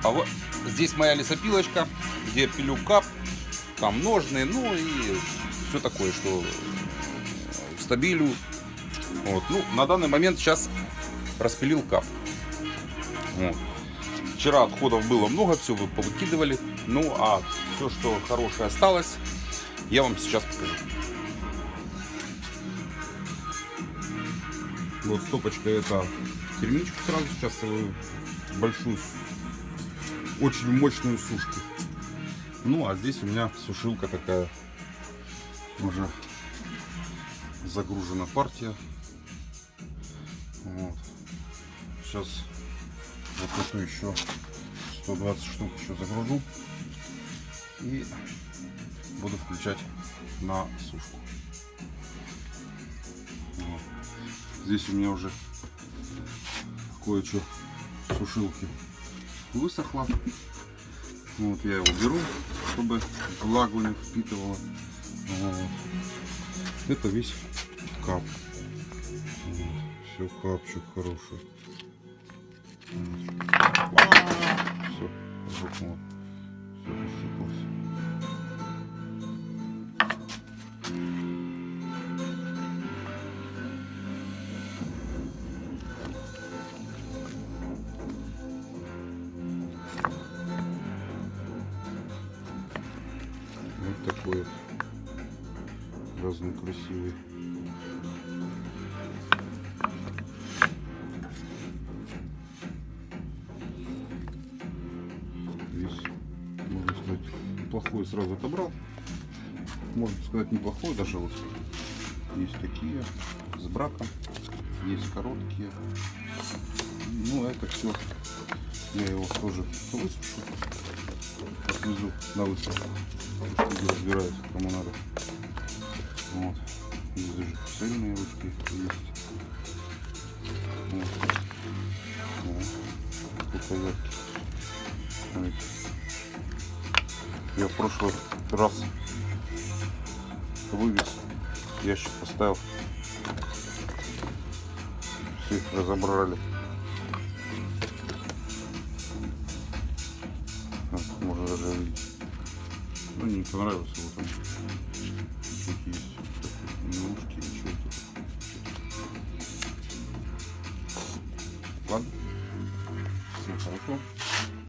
А вот здесь моя лесопилочка, где пилю кап, там ножные, ну и все такое, что стабилю. Вот. Ну, на данный момент сейчас распилил кап. Вот. Вчера отходов было много, все вы повыкидывали. Ну, а все, что хорошее осталось, я вам сейчас покажу. Вот стопочка, это термичку сразу сейчас большую, очень мощную сушку. Ну, а здесь у меня сушилка такая, уже загружена партия. Вот. Сейчас вот эту еще 120 штук еще загружу и буду включать на сушку. Вот. Здесь у меня уже кое-что сушилки высохло. Вот я его беру, чтобы влагу не впитывало. Вот. Это весь кап. Вот. Все, капчик хороший. Все, рухнуло. Все посыпалось. Вот такой вот разный красивый. Весь, можно сказать, неплохой сразу отобрал. Можно сказать, неплохой даже. Вот есть такие с браком, есть короткие. Ну, это все я его тоже высушу. Отвезу на выставку, чтобы разбираются, кому надо. Вот. Здесь даже цельные ручки есть. Вот. Вот. Рукоятки. Смотрите. Я в прошлый раз вывез, ящик поставил. Все разобрали. Вот, можно даже видеть. Ну, не понравилось, вот он. Такие есть. Ножки, еще это. Ладно. Все хорошо.